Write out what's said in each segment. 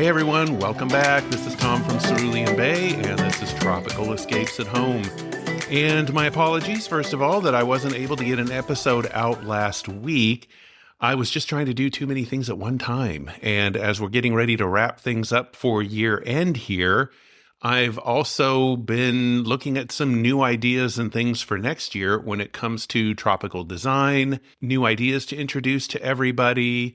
Hey everyone, welcome back. This is Tom from Cerulean Bay, and this is Tropical Escapes at Home. And my apologies, first of all, that I wasn't able to get an episode out last week. I was just trying to do too many things at one time. And as we're getting ready to wrap things up for year end here, I've also been looking at some new ideas and things for next year when it comes to tropical design, new ideas to introduce to everybody.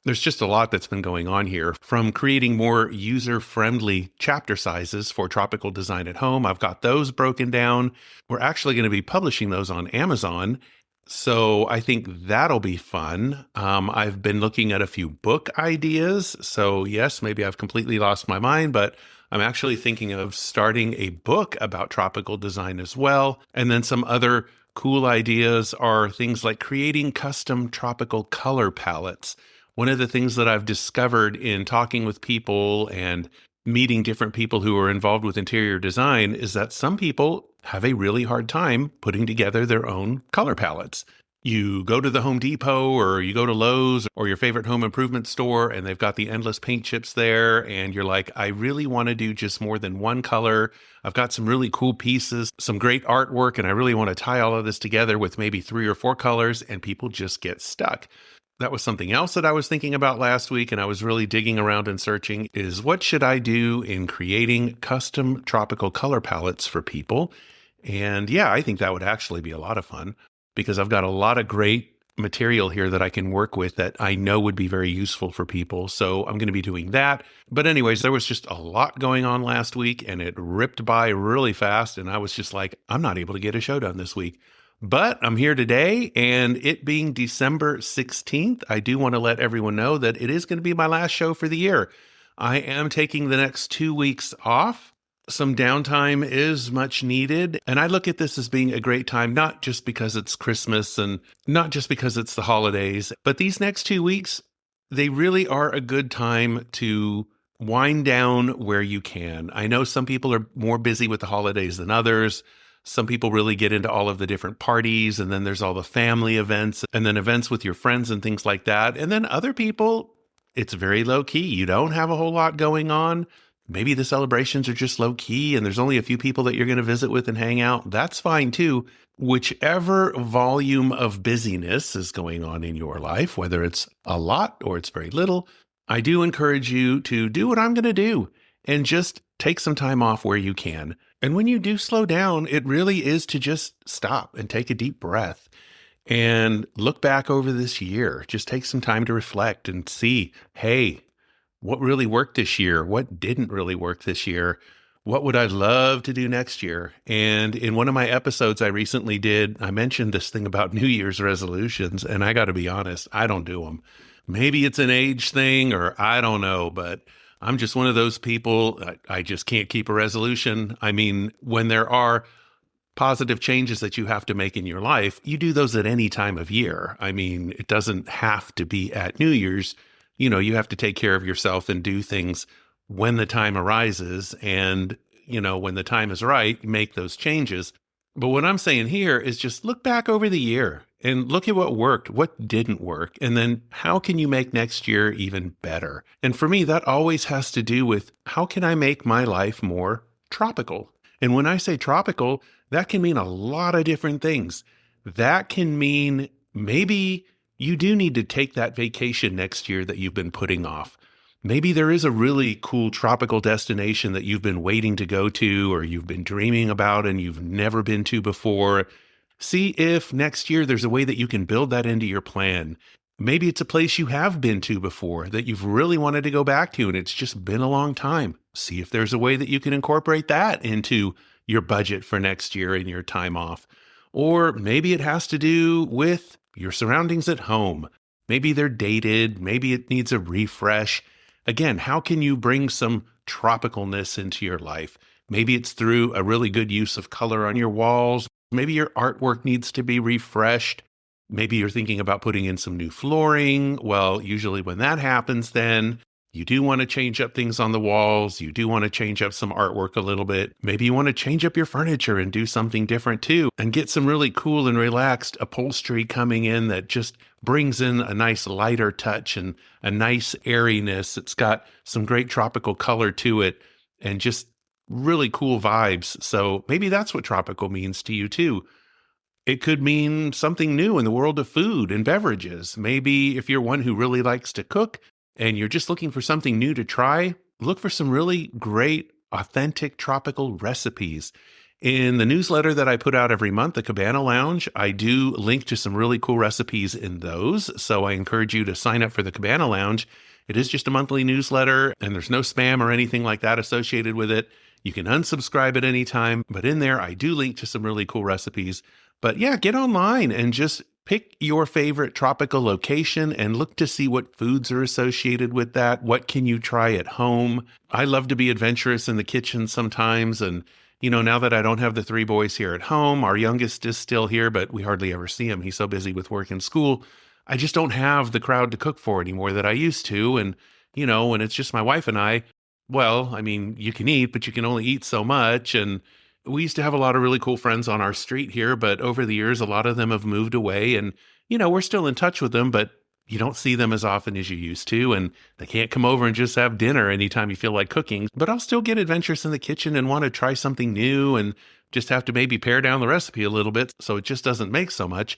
There's just a lot that's been going on here, from creating more user-friendly chapter sizes for tropical design at home. I've got those broken down. We're actually going to be publishing those on Amazon, so I think that'll be fun. I've been looking at a few book ideas, so yes, maybe I've completely lost my mind, but I'm actually thinking of starting a book about tropical design as well. And then some other cool ideas are things like creating custom tropical color palettes. One of the things that I've discovered in talking with people and meeting different people who are involved with interior design is that some people have a really hard time putting together their own color palettes. You go to the Home Depot or you go to Lowe's or your favorite home improvement store, and they've got the endless paint chips there, and you're like, I really want to do just more than one color. I've got some really cool pieces, some great artwork, and I really want to tie all of this together with maybe 3 or 4 colors, and people just get stuck. That was something else that I was thinking about last week, and I was really digging around and searching, is what should I do in creating custom tropical color palettes for people? And yeah, I think that would actually be a lot of fun, because I've got a lot of great material here that I can work with that I know would be very useful for people. So I'm going to be doing that. But anyways, there was just a lot going on last week, and it ripped by really fast. And I was just like, I'm not able to get a show done this week. But I'm here today, and it being December 16th, I do want to let everyone know that it is going to be my last show for the year. I am taking the next 2 weeks off. Some downtime is much needed, and I look at this as being a great time, not just because it's Christmas and not just because it's the holidays, but these next 2 weeks, they really are a good time to wind down where you can. I know some people are more busy with the holidays than others. Some people really get into all of the different parties, and then there's all the family events, and then events with your friends and things like that. And then other people, it's very low key. You don't have a whole lot going on. Maybe the celebrations are just low key and there's only a few people that you're going to visit with and hang out. That's fine too. Whichever volume of busyness is going on in your life, whether it's a lot or it's very little, I do encourage you to do what I'm going to do and just take some time off where you can. And when you do slow down, it really is to just stop and take a deep breath and look back over this year. Just take some time to reflect and see, hey, what really worked this year? What didn't really work this year? What would I love to do next year? And in one of my episodes I recently did, I mentioned this thing about New Year's resolutions, and I got to be honest, I don't do them. Maybe it's an age thing, or I don't know, but I'm just one of those people. I just can't keep a resolution. I mean, when there are positive changes that you have to make in your life, you do those at any time of year. I mean, it doesn't have to be at New Year's. You know, you have to take care of yourself and do things when the time arises. And, you know, when the time is right, make those changes. But what I'm saying here is just look back over the year and look at what worked, what didn't work, and then how can you make next year even better? And for me, that always has to do with how can I make my life more tropical? And when I say tropical, that can mean a lot of different things. That can mean maybe you do need to take that vacation next year that you've been putting off. Maybe there is a really cool tropical destination that you've been waiting to go to, or you've been dreaming about and you've never been to before. See if next year there's a way that you can build that into your plan. Maybe it's a place you have been to before that you've really wanted to go back to and it's just been a long time. See if there's a way that you can incorporate that into your budget for next year and your time off. Or maybe it has to do with your surroundings at home. Maybe they're dated. Maybe it needs a refresh. Again, how can you bring some tropicalness into your life? Maybe it's through a really good use of color on your walls. Maybe your artwork needs to be refreshed. Maybe you're thinking about putting in some new flooring. Well, usually when that happens, then You do want to change up things on the walls. You do want to change up some artwork a little bit. Maybe you want to change up your furniture and do something different too, and get some really cool and relaxed upholstery coming in that just brings in a nice lighter touch and a nice airiness. It's got some great tropical color to it and just really cool vibes. So maybe that's what tropical means to you too. It could mean something new in the world of food and beverages. Maybe if you're one who really likes to cook and you're just looking for something new to try, look for some really great, authentic tropical recipes. In the newsletter that I put out every month, the Cabana Lounge, I do link to some really cool recipes in those. So I encourage you to sign up for the Cabana Lounge. It is just a monthly newsletter, and there's no spam or anything like that associated with it. You can unsubscribe at any time, but in there, I do link to some really cool recipes. But yeah, get online and just pick your favorite tropical location and look to see what foods are associated with that. What can you try at home? I love to be adventurous in the kitchen sometimes. And, now that I don't have the three boys here at home, our youngest is still here, but we hardly ever see him. He's so busy with work and school. I just don't have the crowd to cook for anymore that I used to. And, when it's just my wife and I, well, I mean, you can eat, but you can only eat so much. And we used to have a lot of really cool friends on our street here, but over the years, a lot of them have moved away and, we're still in touch with them, but you don't see them as often as you used to. And they can't come over and just have dinner anytime you feel like cooking, but I'll still get adventurous in the kitchen and want to try something new and just have to maybe pare down the recipe a little bit so it just doesn't make so much.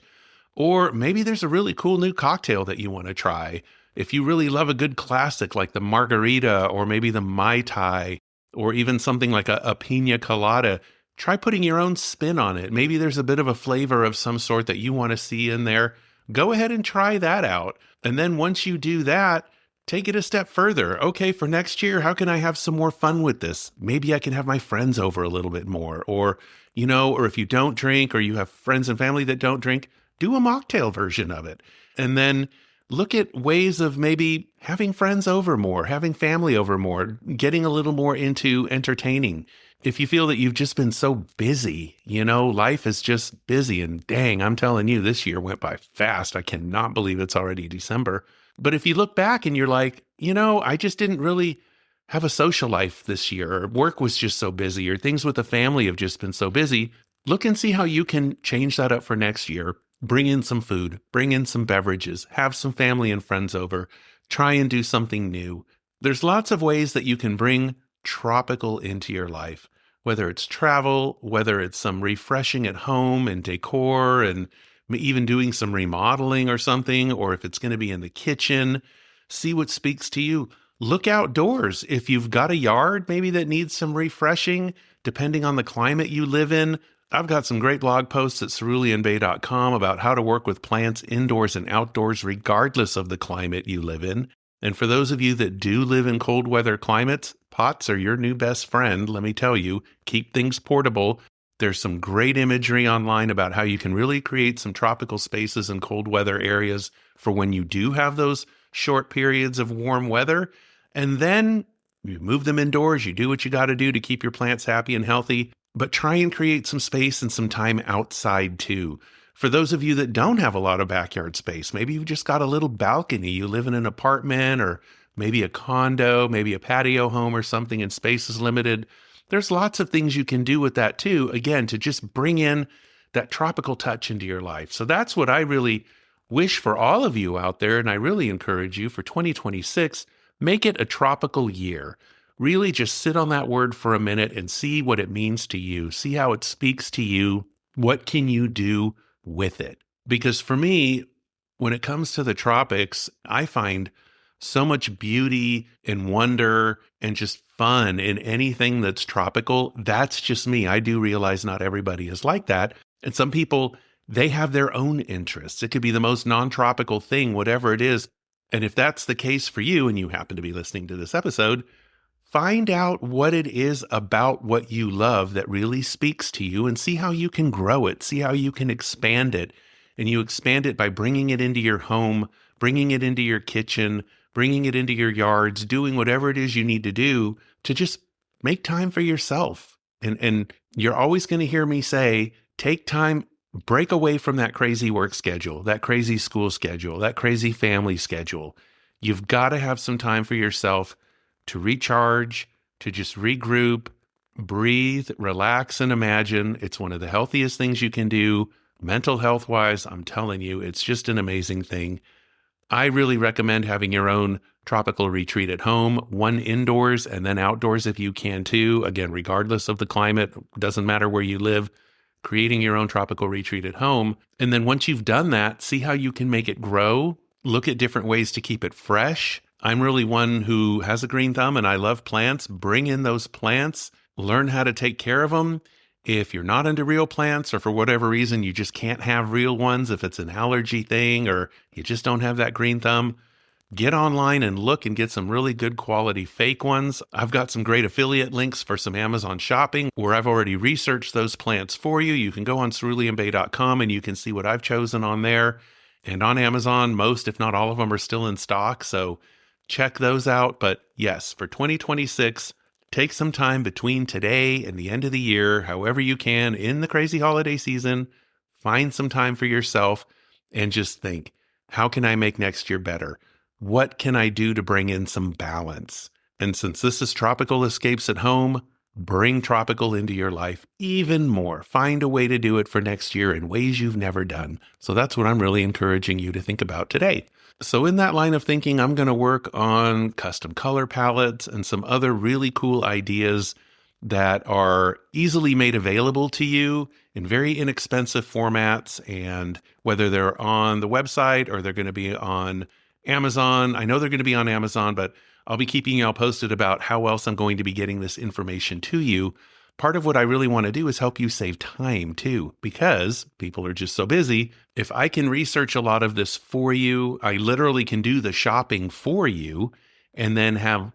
Or maybe there's a really cool new cocktail that you want to try. If you really love a good classic like the margarita or maybe the Mai Tai or even something like a pina colada, try putting your own spin on it. Maybe there's a bit of a flavor of some sort that you want to see in there. Go ahead and try that out. And then once you do that, take it a step further. Okay, for next year, how can I have some more fun with this? Maybe I can have my friends over a little bit more. Or if you don't drink or you have friends and family that don't drink, do a mocktail version of it. And then look at ways of maybe having friends over more, having family over more, getting a little more into entertaining. If you feel that you've just been so busy, life is just busy, and dang, I'm telling you, this year went by fast. I cannot believe it's already December. But if you look back and you're like, I just didn't really have a social life this year, or work was just so busy, or things with the family have just been so busy, look and see how you can change that up for next year. Bring in some food, bring in some beverages, have some family and friends over, try and do something new. There's lots of ways that you can bring tropical into your life, whether it's travel, whether it's some refreshing at home and decor and even doing some remodeling or something, or if it's going to be in the kitchen. See what speaks to you. Look outdoors. If you've got a yard maybe that needs some refreshing, depending on the climate you live in, I've got some great blog posts at ceruleanbay.com about how to work with plants indoors and outdoors regardless of the climate you live in. And for those of you that do live in cold weather climates, pots are your new best friend, let me tell you. Keep things portable. There's some great imagery online about how you can really create some tropical spaces in cold weather areas for when you do have those short periods of warm weather. And then you move them indoors, you do what you got to do to keep your plants happy and healthy. But try and create some space and some time outside too. For those of you that don't have a lot of backyard space, maybe you've just got a little balcony, you live in an apartment or maybe a condo, maybe a patio home or something, and space is limited. There's lots of things you can do with that too, again, to just bring in that tropical touch into your life. So that's what I really wish for all of you out there, and I really encourage you for 2026, make it a tropical year. Really just sit on that word for a minute and see what it means to you. See how it speaks to you. What can you do with it? Because for me, when it comes to the tropics, I find so much beauty and wonder and just fun in anything that's tropical. That's just me. I do realize not everybody is like that. And some people, they have their own interests. It could be the most non-tropical thing, whatever it is. And if that's the case for you and you happen to be listening to this episode, find out what it is about what you love that really speaks to you and see how you can grow it, see how you can expand it. And you expand it by bringing it into your home, bringing it into your kitchen, bringing it into your yards, doing whatever it is you need to do to just make time for yourself. And you're always going to hear me say, take time, break away from that crazy work schedule, that crazy school schedule, that crazy family schedule. You've got to have some time for yourself to recharge, to just regroup, breathe, relax, and imagine. It's one of the healthiest things you can do. Mental health wise, I'm telling you, it's just an amazing thing. I really recommend having your own tropical retreat at home, one indoors and then outdoors if you can too. Again, regardless of the climate, doesn't matter where you live, creating your own tropical retreat at home. And then once you've done that, see how you can make it grow. Look at different ways to keep it fresh. I'm really one who has a green thumb and I love plants. Bring in those plants, learn how to take care of them. If you're not into real plants or for whatever reason you just can't have real ones, if it's an allergy thing or you just don't have that green thumb, get online and look and get some really good quality fake ones. I've got some great affiliate links for some Amazon shopping where I've already researched those plants for you. You can go on ceruleanbay.com and you can see what I've chosen on there. And on Amazon, most, if not all of them, are still in stock. So check those out. But yes, for 2026, take some time between today and the end of the year, however you can, in the crazy holiday season, find some time for yourself and just think, how can I make next year better? What can I do to bring in some balance? And since this is Tropical Escapes at Home, bring tropical into your life even more. Find a way to do it for next year in ways you've never done. So that's what I'm really encouraging you to think about today. So in that line of thinking, I'm going to work on custom color palettes and some other really cool ideas that are easily made available to you in very inexpensive formats. And whether they're on the website or they're going to be on Amazon, I know they're going to be on Amazon, but I'll be keeping you all posted about how else I'm going to be getting this information to you. Part of what I really want to do is help you save time too, because people are just so busy. If I can research a lot of this for you, I literally can do the shopping for you and then have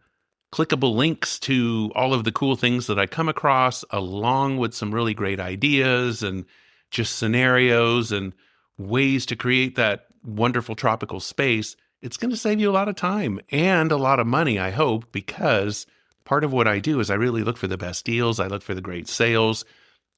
clickable links to all of the cool things that I come across, along with some really great ideas and just scenarios and ways to create that wonderful tropical space. It's going to save you a lot of time and a lot of money, I hope, because part of what I do is I really look for the best deals. I look for the great sales.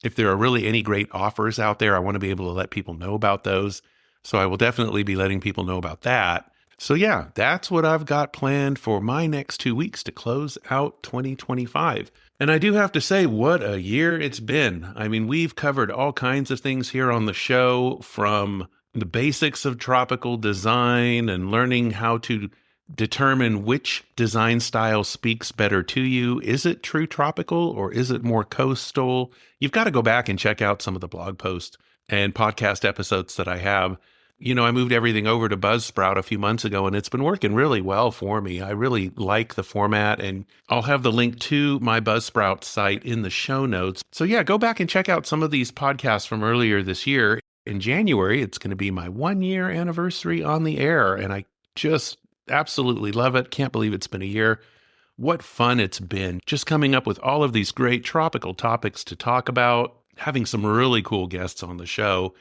If there are really any great offers out there, I want to be able to let people know about those. So I will definitely be letting people know about that. So yeah, that's what I've got planned for my next 2 weeks to close out 2025. And I do have to say, what a year it's been. I mean, we've covered all kinds of things here on the show, from the basics of tropical design and learning how to determine which design style speaks better to you. Is it true tropical or is it more coastal? You've got to go back and check out some of the blog posts and podcast episodes that I have. You know, I moved everything over to Buzzsprout a few months ago, and it's been working really well for me. I really like the format, and I'll have the link to my Buzzsprout site in the show notes. So yeah, go back and check out some of these podcasts from earlier this year. In January, it's going to be my 1-year anniversary on the air, and I just absolutely love it. Can't believe it's been a year. What fun it's been just coming up with all of these great tropical topics to talk about, having some really cool guests on the show.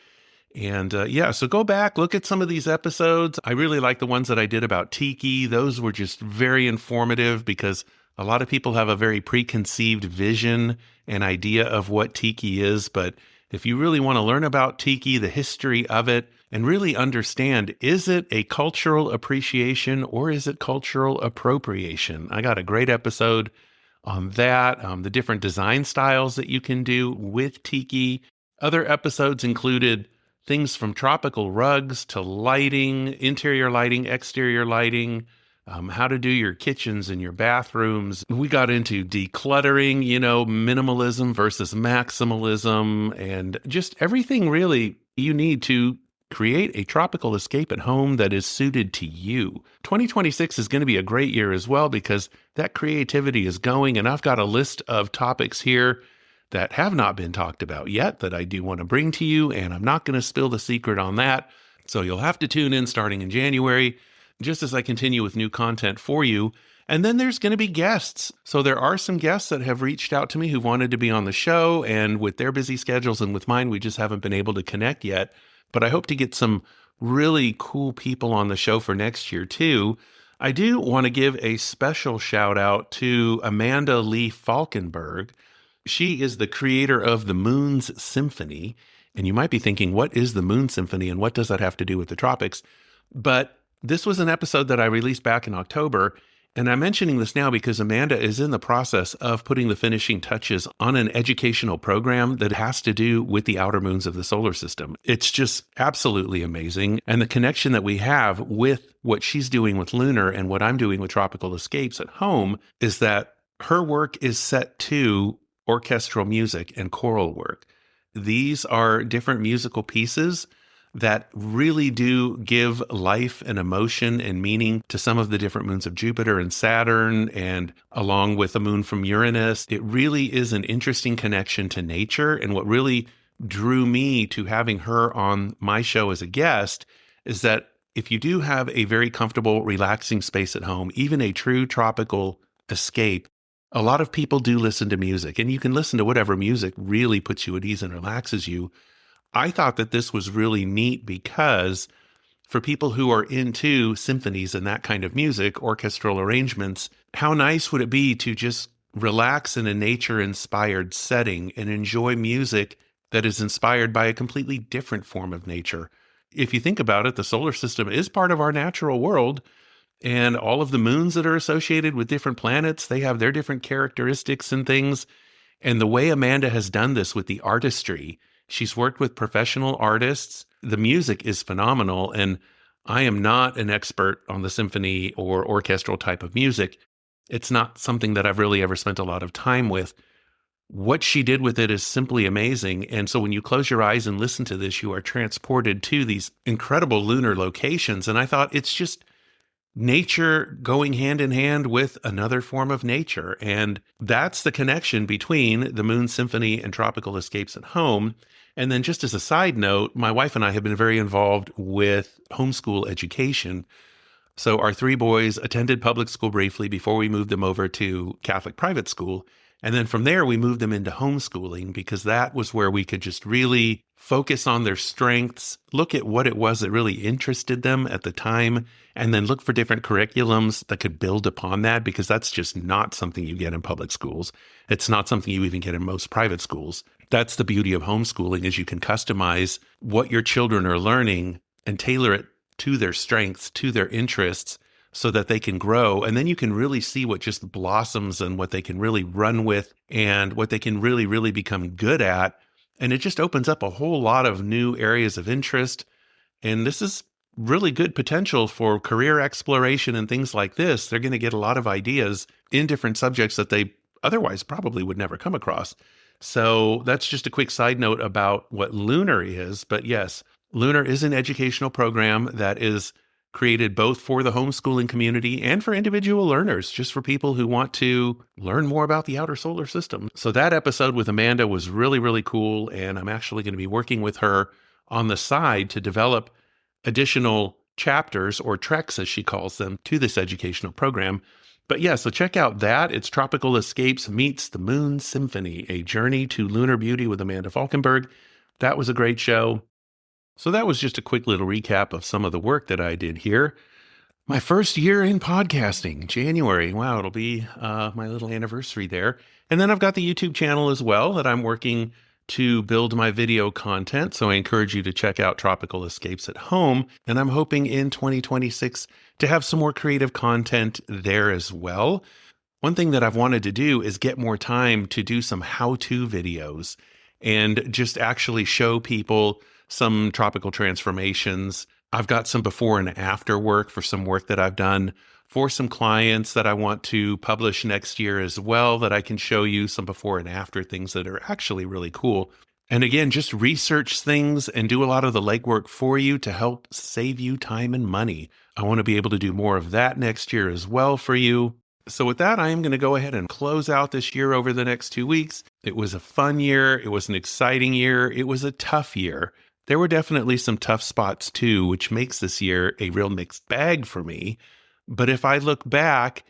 And yeah, so go back, look at some of these episodes. I really like the ones that I did about tiki. Those were just very informative because a lot of people have a very preconceived vision and idea of what tiki is. But if you really want to learn about tiki, the history of it, and really understand, is it a cultural appreciation or is it cultural appropriation? I got a great episode on that, the different design styles that you can do with tiki. Other episodes included things from tropical rugs to lighting, interior lighting, exterior lighting, how to do your kitchens and your bathrooms. We got into decluttering, minimalism versus maximalism, and just everything really you need to create a tropical escape at home that is suited to you. 2026 is going to be a great year as well because that creativity is going, and I've got a list of topics here that have not been talked about yet that I do want to bring to you, and I'm not going to spill the secret on that. So you'll have to tune in starting in January, just as I continue with new content for you. And then there's going to be guests. So there are some guests that have reached out to me who wanted to be on the show, and with their busy schedules and with mine, we just haven't been able to connect yet. But I hope to get some really cool people on the show for next year too. I do want to give a special shout out to Amanda Lee Falkenberg. She is the creator of the Moon's Symphony. And you might be thinking, what is the Moon Symphony and what does that have to do with the tropics? But This was an episode that I released back in October, and I'm mentioning this now because Amanda is in the process of putting the finishing touches on an educational program that has to do with the outer moons of the solar system. It's just absolutely amazing. And the connection that we have with what she's doing with Lunar and what I'm doing with Tropical Escapes at home is that her work is set to orchestral music and choral work. These are different musical pieces that really do give life and emotion and meaning to some of the different moons of Jupiter and Saturn, and along with the moon from Uranus. It really is an interesting connection to nature. And what really drew me to having her on my show as a guest is that if you do have a very comfortable, relaxing space at home, even a true tropical escape, a lot of people do listen to music, and you can listen to whatever music really puts you at ease and relaxes you. I thought that this was really neat because for people who are into symphonies and that kind of music, orchestral arrangements, how nice would it be to just relax in a nature-inspired setting and enjoy music that is inspired by a completely different form of nature? If you think about it, the solar system is part of our natural world, and all of the moons that are associated with different planets, they have their different characteristics and things. And the way Amanda has done this with the artistry, she's worked with professional artists. The music is phenomenal. And I am not an expert on the symphony or orchestral type of music. It's not something that I've really ever spent a lot of time with. What she did with it is simply amazing. And so when you close your eyes and listen to this, you are transported to these incredible lunar locations. And I thought it's just nature going hand in hand with another form of nature. And that's the connection between the Moon Symphony and Tropical Escapes at Home. And then just as a side note, my wife and I have been very involved with homeschool education. So our three boys attended public school briefly before we moved them over to Catholic private school. And then from there, we moved them into homeschooling because that was where we could just really focus on their strengths, look at what it was that really interested them at the time, and then look for different curriculums that could build upon that, because that's just not something you get in public schools. It's not something you even get in most private schools. That's the beauty of homeschooling, is you can customize what your children are learning and tailor it to their strengths, to their interests, so that they can grow. And then you can really see what just blossoms and what they can really run with and what they can really, really become good at. And it just opens up a whole lot of new areas of interest. And this is really good potential for career exploration and things like this. They're going to get a lot of ideas in different subjects that they otherwise probably would never come across. So that's just a quick side note about what Lunar is. But yes, Lunar is an educational program that is created both for the homeschooling community and for individual learners, just for people who want to learn more about the outer solar system. So that episode with Amanda was really, really cool. And I'm actually going to be working with her on the side to develop additional chapters, or treks as she calls them, to this educational program. But yeah, so check out that. It's Tropical Escapes meets the Moon Symphony, a journey to lunar beauty with Amanda Falkenberg. That was a great show. So that was just a quick little recap of some of the work that I did here. My first year in podcasting, January. Wow, it'll be my little anniversary there. And then I've got the YouTube channel as well that I'm working to build my video content. So I encourage you to check out Tropical Escapes at Home. And I'm hoping in 2026 to have some more creative content there as well. One thing that I've wanted to do is get more time to do some how-to videos and just actually show people some tropical transformations. I've got some before and after work for some work that I've done for some clients that I want to publish next year as well, that I can show you some before and after things that are actually really cool. And again, just research things and do a lot of the legwork for you to help save you time and money. I want to be able to do more of that next year as well for you. So with that, I am going to go ahead and close out this year over the next 2 weeks. It was a fun year. It was an exciting year. It was a tough year. There were definitely some tough spots too, which makes this year a real mixed bag for me. But if I look back,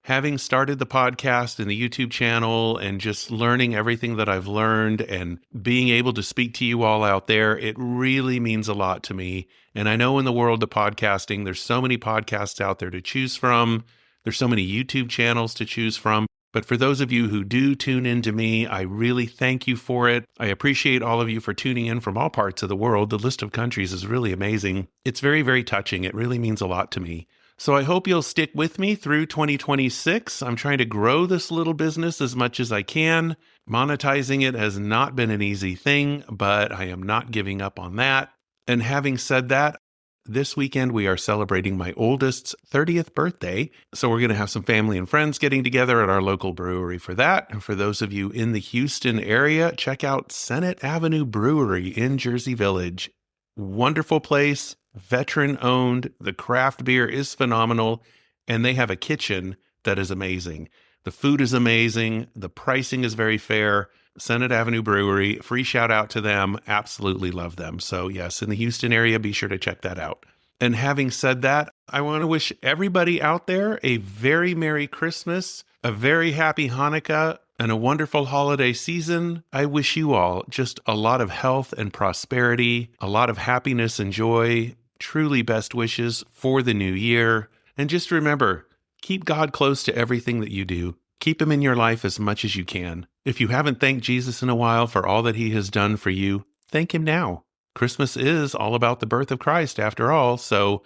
having started the podcast and the YouTube channel and just learning everything that I've learned and being able to speak to you all out there, it really means a lot to me. And I know in the world of podcasting, there's so many podcasts out there to choose from. There's so many YouTube channels to choose from. But for those of you who do tune in to me, I really thank you for it. I appreciate all of you for tuning in from all parts of the world. The list of countries is really amazing. It's very, very touching. It really means a lot to me. So I hope you'll stick with me through 2026. I'm trying to grow this little business as much as I can. Monetizing it has not been an easy thing, but I am not giving up on that. And having said that, this weekend we are celebrating my oldest's 30th birthday. So we're going to have some family and friends getting together at our local brewery for that. And for those of you in the Houston area, check out Senate Avenue Brewery in Jersey Village. Wonderful place, veteran owned. The craft beer is phenomenal, and they have a kitchen that is amazing. The food is amazing. The pricing is very fair. Senate Avenue Brewery, free shout out to them. Absolutely love them. So yes, in the Houston area, be sure to check that out. And having said that, I want to wish everybody out there a very Merry Christmas, a very happy Hanukkah, and a wonderful holiday season. I wish you all just a lot of health and prosperity, a lot of happiness and joy, truly best wishes for the new year. And just remember, keep God close to everything that you do. Keep him in your life as much as you can. If you haven't thanked Jesus in a while for all that he has done for you, thank him now. Christmas is all about the birth of Christ after all, so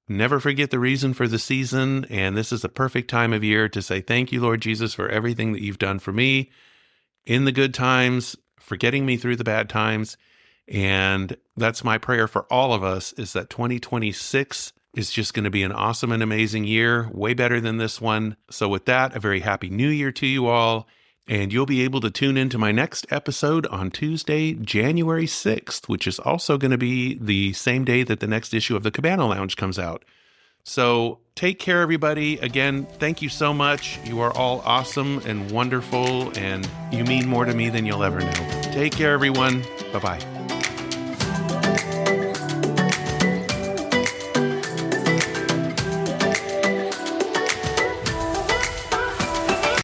never forget the reason for the season, and this is the perfect time of year to say thank you, Lord Jesus, for everything that you've done for me in the good times, for getting me through the bad times. And that's my prayer for all of us, is that 2026 is just going to be an awesome and amazing year, way better than this one. So with that, a very happy new year to you all. And you'll be able to tune into my next episode on Tuesday, January 6th, which is also going to be the same day that the next issue of the Cabana Lounge comes out. So take care, everybody. Again, thank you so much. You are all awesome and wonderful, and you mean more to me than you'll ever know. Take care, everyone. Bye-bye.